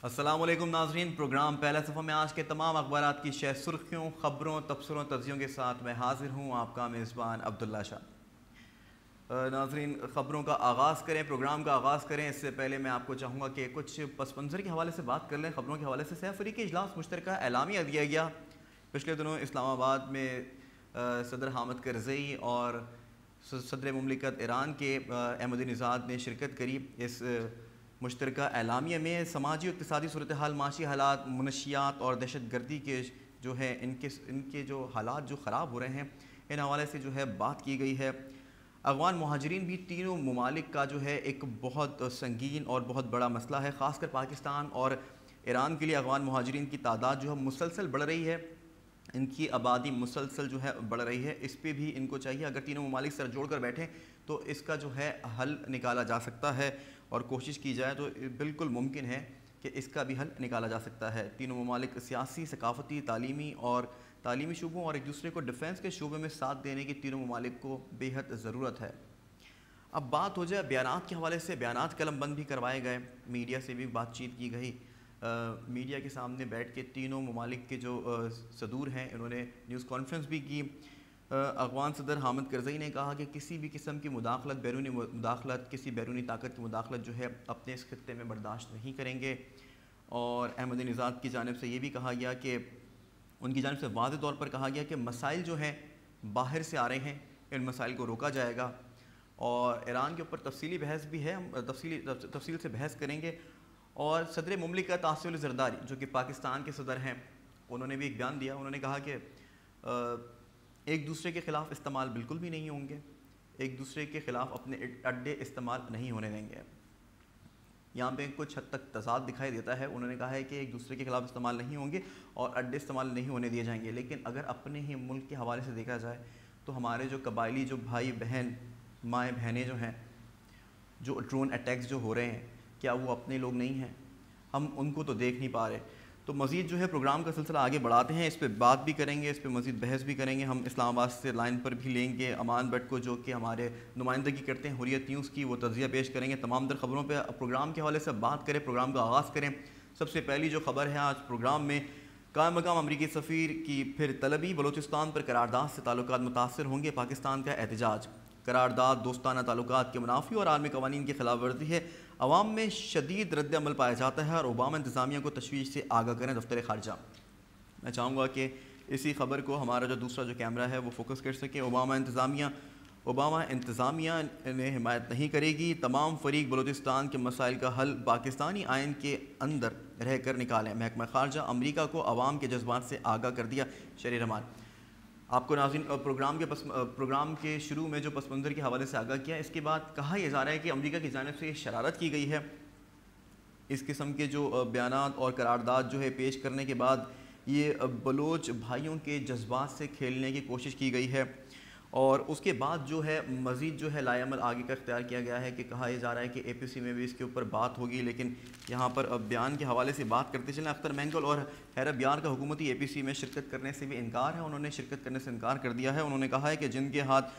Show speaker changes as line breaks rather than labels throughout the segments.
السلام علیکم ناظرین، پروگرام پہلا صفحہ میں آج کے تمام اخبارات کی شہ سرخیوں، خبروں، تبصروں، تجزیوں کے ساتھ میں حاضر ہوں، آپ کا میزبان عبداللہ شاہ۔ ناظرین، خبروں کا آغاز کریں، پروگرام کا آغاز کریں اس سے پہلے میں آپ کو چاہوں گا کہ کچھ پس منظر کے حوالے سے بات کر لیں۔ خبروں کے حوالے سے سہ فریقی اجلاس مشترکہ اعلامیہ دیا گیا۔ پچھلے دنوں اسلام آباد میں صدر حامد کرزئی اور صدر مملکت ایران کے احمدی نژاد نے شرکت کری۔ اس مشترکہ اعلامیہ میں سماجی و اقتصادی صورتحال، معاشی حالات، منشیات اور دہشت گردی کے جو ہے ان کے جو حالات جو خراب ہو رہے ہیں، ان حوالے سے جو ہے بات کی گئی ہے۔ افغان مہاجرین بھی تینوں ممالک کا جو ہے ایک بہت سنگین اور بہت بڑا مسئلہ ہے، خاص کر پاکستان اور ایران کے لیے افغان مہاجرین کی تعداد جو ہے مسلسل بڑھ رہی ہے، ان کی آبادی مسلسل جو ہے بڑھ رہی ہے۔ اس پہ بھی ان کو چاہیے، اگر تینوں ممالک سر جوڑ کر بیٹھیں تو اس کا جو ہے حل نکالا جا سکتا ہے، اور کوشش کی جائے تو بالکل ممکن ہے کہ اس کا بھی حل نکالا جا سکتا ہے۔ تینوں ممالک سیاسی، ثقافتی، تعلیمی شعبوں اور ایک دوسرے کو ڈیفنس کے شعبے میں ساتھ دینے کی تینوں ممالک کو بے حد ضرورت ہے۔ اب بات ہو جائے بیانات کے حوالے سے، بیانات قلم بند بھی کروائے گئے، میڈیا سے بھی بات چیت کی گئی۔ میڈیا کے سامنے بیٹھ کے تینوں ممالک کے جو صدور ہیں انہوں نے نیوز کانفرنس بھی کی۔ افغان صدر حامد کرزئی نے کہا کہ کسی بھی قسم کی مداخلت، بیرونی مداخلت، کسی بیرونی طاقت کی مداخلت جو ہے اپنے اس خطے میں برداشت نہیں کریں گے، اور احمدی نژاد کی جانب سے یہ بھی کہا گیا کہ ان کی جانب سے واضح طور پر کہا گیا کہ مسائل جو ہیں باہر سے آ رہے ہیں، ان مسائل کو روکا جائے گا، اور ایران کے اوپر تفصیلی بحث بھی ہے، ہم تفصیل سے بحث کریں گے۔ اور صدر مملکت آصف علی زرداری جو کہ پاکستان کے صدر ہیں، انہوں نے بھی ایک بیان دیا۔ انہوں نے کہا کہ ایک دوسرے کے خلاف استعمال بالکل بھی نہیں ہوں گے، ایک دوسرے کے خلاف اپنے اڈے استعمال نہیں ہونے دیں گے۔ یہاں پہ کچھ حد تک تضاد دکھائی دیتا ہے۔ انہوں نے کہا ہے کہ ایک دوسرے کے خلاف استعمال نہیں ہوں گے اور اڈے استعمال نہیں ہونے دیے جائیں گے، لیکن اگر اپنے ہی ملک کے حوالے سے دیکھا جائے تو ہمارے جو قبائلی جو بھائی بہن، مائیں بہنیں جو ہیں، جو ڈرون اٹیکس جو ہو رہے ہیں، کیا وہ اپنے لوگ نہیں ہیں؟ ہم ان کو تو دیکھ نہیں پا رہے۔ تو مزید جو ہے پروگرام کا سلسلہ آگے بڑھاتے ہیں، اس پہ بات بھی کریں گے، اس پہ مزید بحث بھی کریں گے۔ ہم اسلام آباد سے لائن پر بھی لیں گے امان بٹ کو، جو کہ ہمارے نمائندگی کرتے ہیں حریت نیوز کی، وہ تجزیہ پیش کریں گے تمام تر خبروں پہ۔ پروگرام کے حوالے سے بات کریں، پروگرام کا آغاز کریں۔ سب سے پہلی جو خبر ہے آج پروگرام میں، قائم مقام امریکی سفیر کی پھر طلبی، بلوچستان پر قرارداد سے تعلقات متاثر ہوں گے، پاکستان کا احتجاج۔ قرارداد دوستانہ تعلقات کے منافی اور عالمی قوانین کی خلاف ورزی ہے، عوام میں شدید رد عمل پایا جاتا ہے، اور اوباما انتظامیہ کو تشویش سے آگاہ کریں دفتر خارجہ۔ میں چاہوں گا کہ اسی خبر کو ہمارا جو دوسرا جو کیمرہ ہے وہ فوکس کر سکے۔ اوباما انتظامیہ نے حمایت نہیں کرے گی، تمام فریق بلوچستان کے مسائل کا حل پاکستانی آئین کے اندر رہ کر نکالیں، محکمہ خارجہ امریکہ کو عوام کے جذبات سے آگاہ کر دیا، شہری رحمان۔ آپ کو ناظرین پروگرام کے شروع میں جو پس منظر کے حوالے سے آگاہ کیا، اس کے بعد کہا یہ جا رہا ہے کہ امریکہ کی جانب سے یہ شرارت کی گئی ہے، اس قسم کے جو بیانات اور قرارداد جو ہے پیش کرنے کے بعد یہ بلوچ بھائیوں کے جذبات سے کھیلنے کی کوشش کی گئی ہے، اور اس کے بعد جو ہے مزید جو ہے لائے عمل آگے کا اختیار کیا گیا ہے کہ کہا یہ جا رہا ہے کہ اے پی سی میں بھی اس کے اوپر بات ہوگی، لیکن یہاں پر بیان کے حوالے سے بات کرتے چلیں۔ اختر مینگل اور حیرت بیار کا حکومتی اے پی سی میں شرکت کرنے سے بھی انکار ہے، انہوں نے شرکت کرنے سے انکار کر دیا ہے۔ انہوں نے کہا ہے کہ جن کے ہاتھ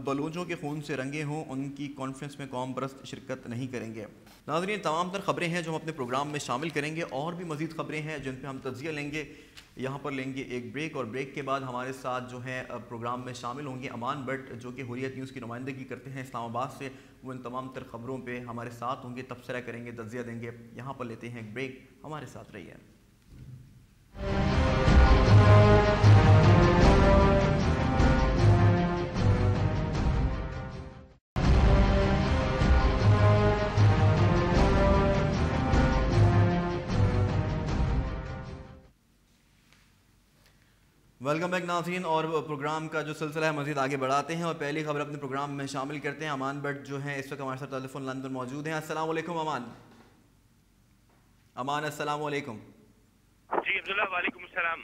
بلوچوں کے خون سے رنگے ہوں ان کی کانفرنس میں قوم پرست شرکت نہیں کریں گے۔ ناظرین، تمام تر خبریں ہیں جو ہم اپنے پروگرام میں شامل کریں گے، اور بھی مزید خبریں ہیں جن پہ ہم تجزیہ لیں گے۔ یہاں پر لیں گے ایک بریک، اور بریک کے بعد ہمارے ساتھ جو ہے پروگرام میں شامل ہوں گے امان بٹ، جو کہ حریت نیوز کی نمائندگی کرتے ہیں اسلام آباد سے۔ وہ ان تمام تر خبروں پہ ہمارے ساتھ ہوں گے، تبصرہ کریں گے، تجزیہ دیں گے۔ یہاں پر لیتے ہیں ایک بریک، ہمارے ساتھ رہیے۔ ویلکم بیک ناظرین، اور پروگرام کا جو سلسلہ ہے مزید آگے بڑھاتے ہیں، اور پہلی خبر اپنے پروگرام میں شامل کرتے ہیں۔ امان بٹ جو ہیں اس وقت ہمارے ساتھ ٹیلی فون لائن پر موجود ہیں۔ السلام علیکم امان۔ السلام علیکم۔
جی عبداللہ، وعلیکم السلام۔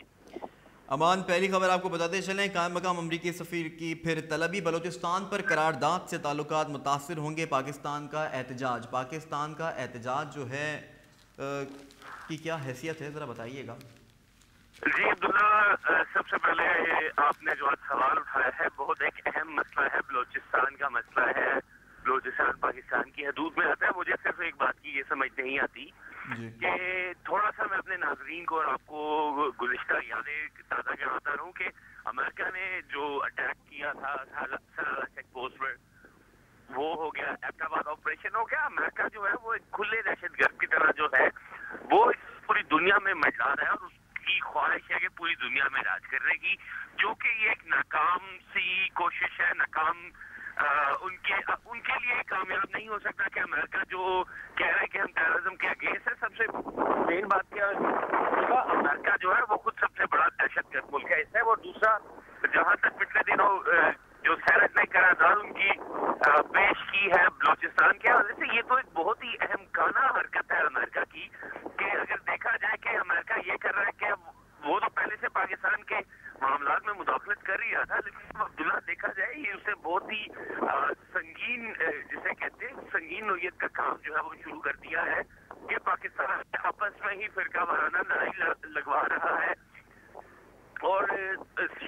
امان، پہلی خبر آپ کو بتاتے چلیں، قائم مقام امریکی سفیر کی پھر طلبی، بلوچستان پر قرارداد سے تعلقات متاثر ہوں گے، پاکستان کا احتجاج۔ پاکستان کا احتجاج جو ہے کی کیا حیثیت ہے، ذرا بتائیے گا۔
جی عبداللہ، سب سے پہلے آپ نے جو سوال اٹھایا ہے بہت ایک اہم مسئلہ ہے، بلوچستان کا مسئلہ ہے۔ بلوچستان پاکستان کی حدود میں آتا ہے۔ مجھے صرف ایک بات کی یہ سمجھ نہیں آتی کہ تھوڑا سا میں اپنے ناظرین کو اور آپ کو گزشتہ یادیں تازہ کرواتا رہوں کہ امریکہ نے جو اٹیک کیا تھا سلالہ چیک پوسٹ پر، وہ ہو گیا، ایبٹ آباد آپریشن ہو گیا. امریکہ جو ہے وہ ایک کھلے دہشت گرد کی طرح جو ہے وہ پوری دنیا میں منڈلا رہا ہے، اور اس کی خواہش ہے کہ پوری دنیا میں راج کرنے کی، جو کہ یہ ایک ناکام سی کوشش ہے. ناکام ان کے لیے کامیاب نہیں ہو سکتا کہ امریکہ جو کہہ رہا ہے کہ ہم ٹیررزم کے اگینسٹ ہے. سب سے مین بات کیا ہے، امریکہ جو ہے وہ خود سب سے بڑا دہشت گرد ملک ہے. اس ہے وہ دوسرا، جہاں تک پچھلے دنوں جو سینٹ نے قرارداد ان کی پیش کی ہے بلوچستان کے حوالے سے، یہ تو ایک بہت ہی اہم کانا حرکت ہے امریکہ کی، کہ اگر دیکھا جائے کہ امریکہ یہ کر رہا ہے کہ وہ تو پہلے سے پاکستان کے معاملات میں مداخلت کر ہی رہا تھا، لیکن عبداللہ دیکھا جائے یہ اسے بہت ہی سنگین، جسے کہتے ہیں سنگین نوعیت کا کام جو ہے وہ شروع کر دیا ہے کہ پاکستان آپس میں ہی فرقہ وارانہ لڑائی لگوا رہا ہے، اور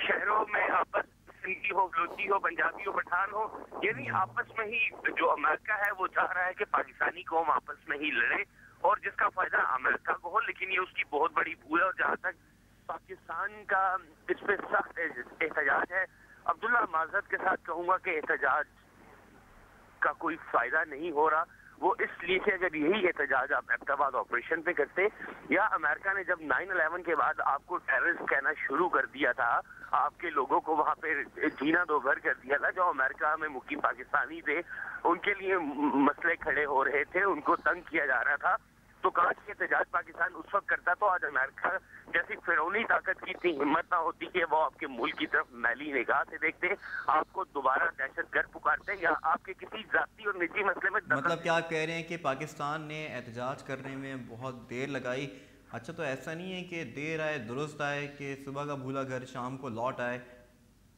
شہروں میں آپس سندھی ہو، بلوچی ہو، پنجابی ہو، پٹھان ہو، یعنی آپس میں ہی جو امریکہ ہے وہ چاہ رہا ہے کہ پاکستانی قوم آپس میں ہی لڑے، اور جس کا فائدہ امریکہ کو ہو. لیکن یہ اس کی بہت بڑی بھول ہے، اور جہاں تک پاکستان کا اس پہ سخت احتجاج ہے، عبداللہ معذرت کے ساتھ کہوں گا کہ احتجاج کا کوئی فائدہ نہیں ہو رہا. وہ اس لیے کہ اگر یہی احتجاج آپ ایبٹ آباد آپریشن پہ کرتے، یا امریکہ نے جب 9/11 کے بعد آپ کو ٹیررسٹ کہنا شروع کر دیا تھا، آپ کے لوگوں کو وہاں پہ جینا دو گھر کر دیا تھا، جو امریکہ میں مقیم پاکستانی تھے ان کے لیے مسئلے کھڑے ہو رہے تھے، ان کو تنگ کیا جا رہا تھا، تو کاش یہ احتجاج پاکستان اس وقت کرتا تو آج امریکہ جیسی فرعونی طاقت کی اتنی ہمت نہ ہوتی کہ وہ آپ کے ملک کی طرف میلی نگاہ سے دیکھتے، آپ کو دوبارہ دہشت گرد پکارتے، یا آپ کے کسی ذاتی اور نجی مسئلے میں
مطلب کیا آپ کہہ رہے ہیں کہ پاکستان نے احتجاج کرنے میں بہت دیر لگائی؟ اچھا، تو ایسا نہیں ہے کہ دیر آئے درست آئے، کہ صبح کا بھولا گھر شام کو لوٹ آئے؟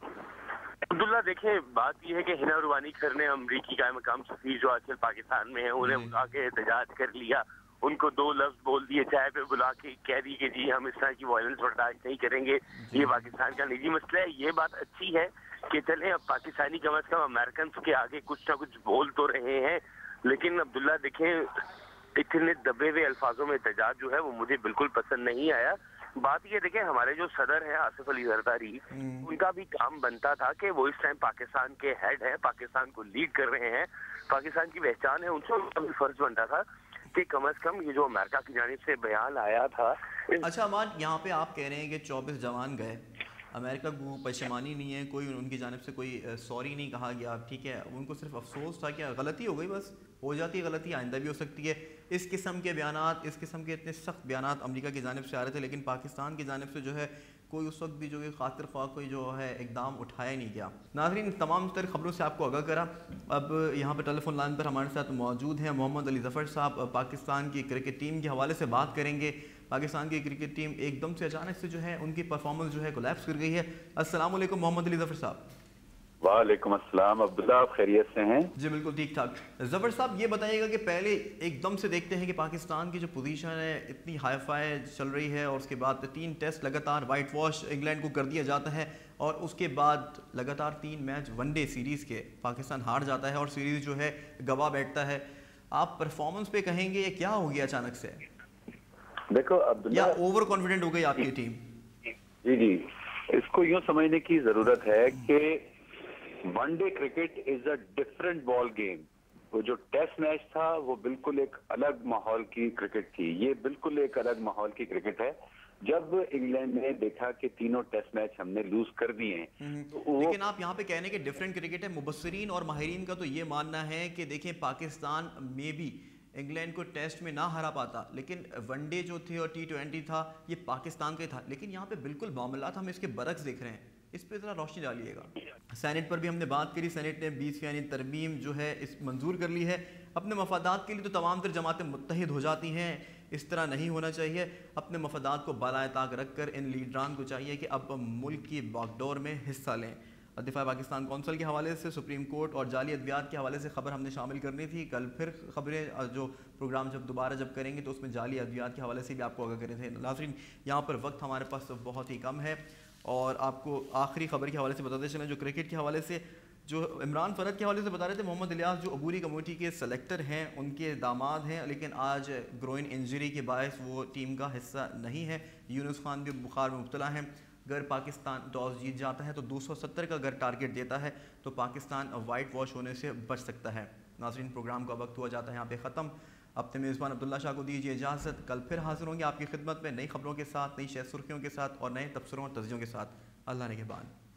عبداللہ دیکھیں، بات یہ ہے کہ ہنا روانی کرنے امریکی قائم مقام سفیر جو آج کل پاکستان میں ہیں، انہیں بلا کے احتجاج کر لیا، ان کو 2 لفظ بول دیے، چائے پہ بلا کے کہہ دی کہ جی ہم اس طرح کی وائلنس برداشت نہیں کریں گے، یہ پاکستان کا نجی مسئلہ ہے. یہ بات اچھی ہے کہ چلیں اب پاکستانی کم از کم امریکنس کے آگے کچھ نہ کچھ بول تو رہے ہیں، لیکن عبداللہ دیکھیں اتنے دبے ہوئے الفاظوں میں احتجاج جو ہے وہ مجھے بالکل پسند نہیں آیا. بات یہ دیکھیں، ہمارے جو صدر ہیں آصف علی زرداری، ان کا بھی کام بنتا تھا کہ وہ اس ٹائم پاکستان کے ہیڈ ہیں، پاکستان کو لیڈ کر رہے ہیں، پاکستان کی پہچان ہے، ان سے ان کا بھی فرض بنتا تھا کہ کم از کم یہ جو امریکہ کی جانب سے بیان آیا تھا.
اچھا امان، یہاں پہ آپ کہہ رہے ہیں کہ 24 جوان گئے، امریکہ کو پشیمانی نہیں ہے، کوئی ان کی جانب سے کوئی سوری نہیں کہا گیا، ٹھیک ہے، ان کو صرف افسوس تھا کہ غلطی ہو گئی، بس ہو جاتی ہے غلطی، آئندہ بھی ہو سکتی ہے. اس قسم کے بیانات، اس قسم کے اتنے سخت بیانات امریکہ کی جانب سے آ رہے تھے، لیکن پاکستان کی جانب سے جو ہے کوئی اس وقت بھی جو کہ خاطر خواہ کوئی جو ہے اقدام اٹھایا نہیں گیا. ناظرین، تمام تر خبروں سے آپ کو آگاہ کرا. اب یہاں پہ ٹیلی فون لائن پر ہمارے ساتھ موجود ہیں محمد علی ظفر صاحب، پاکستان کی کرکٹ ٹیم کے حوالے سے بات کریں گے. پاکستان کی کرکٹ ٹیم ایک دم سے اچانک سے جو ہے ان کی پرفارمنس جو ہے کولیپس کر گئی ہے. السلام علیکم محمد علی ظفر صاحب.
وعلیکم السلام. عبداللہ، آپ خیریت سے ہیں؟
جی بالکل ٹھیک ٹھاک. ظفر صاحب، یہ بتائیے گا کہ پہلے ایک دم سے دیکھتے ہیں کہ پاکستان کی جو پوزیشن ہے اتنی ہائی فائی چل رہی ہے، اور اس کے بعد 3 ٹیسٹ لگاتار وائٹ واش انگلینڈ کو کر دیا جاتا ہے، اور اس کے بعد لگاتار 3 میچ ون ڈے سیریز کے پاکستان ہار جاتا ہے اور سیریز جو ہے گوا بیٹھتا ہے. آپ پرفارمنس پہ کہیں گے یہ کیا ہو گیا اچانک سے؟
دیکھو عبداللہ،
یا اوور کانفیڈنٹ ہو گئی آپ کی ٹیم؟
جی اس کو یوں سمجھنے کی ضرورت ہے کہ one day cricket is a different ball game. وہ جو ٹیسٹ میچ تھا وہ بالکل ایک الگ ماحول کی کرکٹ تھی، یہ بالکل ایک الگ ماحول کی کرکٹ ہے. جب انگلینڈ نے دیکھا کہ تینوں ٹیسٹ میچ ہم نے لوز کر دیے ہیں،
لیکن آپ یہاں پہ کہنے کہ ڈفرینٹ کرکٹ ہے، مبصرین اور ماہرین کا تو یہ ماننا ہے کہ دیکھیں پاکستان میں بھی انگلینڈ کو ٹیسٹ میں نہ ہرا پاتا، لیکن ون ڈے جو تھی اور T20 تھا یہ پاکستان کا ہی تھا. لیکن یہاں پہ بالکل معاملات ہم اس کے برعکس دیکھ رہے ہیں، اس پہ ذرا روشنی ڈالیے گا. سینٹ پر بھی ہم نے بات کری، سینٹ نے 20 فیصد ترمیم جو ہے اس منظور کر لی ہے. اپنے مفادات کے لیے تو تمام تر جماعتیں متحد ہو جاتی ہیں، اس طرح نہیں ہونا چاہیے. اپنے مفادات کو بالائے طاق رکھ کر ان لیڈران کو چاہیے کہ اب ملک کی باغ ڈور میں حصہ لیں. دفاع پاکستان کونسل کے حوالے سے، سپریم کورٹ اور جعلی ادویات کے حوالے سے خبر ہم نے شامل کرنی تھی. کل پھر خبریں جو پروگرام دوبارہ جب کریں گے تو اس میں جعلی ادویات کے حوالے سے بھی آپ کو آگاہ کریں تھے. ناظرین، یہاں پر وقت ہمارے پاس بہت ہی کم ہے، اور آپ کو آخری خبر کے حوالے سے بتاتے چلیں جو کرکٹ کے حوالے سے جو عمران فرد کے حوالے سے بتا رہے تھے، محمد الیاس جو عبوری کمیونٹی کے سلیکٹر ہیں، ان کے داماد ہیں، لیکن آج گروئن انجری کے باعث وہ ٹیم کا حصہ نہیں ہے. یونس خان بھی بخار میں مبتلا ہیں. اگر پاکستان ٹاس جیت جاتا ہے تو 270 کا اگر ٹارگٹ دیتا ہے تو پاکستان وائٹ واش ہونے سے بچ سکتا ہے. ناظرین، پروگرام کا وقت ہوا جاتا ہے یہاں پہ ختم. اپنے میزبان عبداللہ شاہ کو دیجیے اجازت. کل پھر حاضر ہوں گے آپ کی خدمت میں نئی خبروں کے ساتھ، نئی شہ سرخیوں کے ساتھ اور نئے تبصروں اور تجزیوں کے ساتھ. اللہ نگہبان.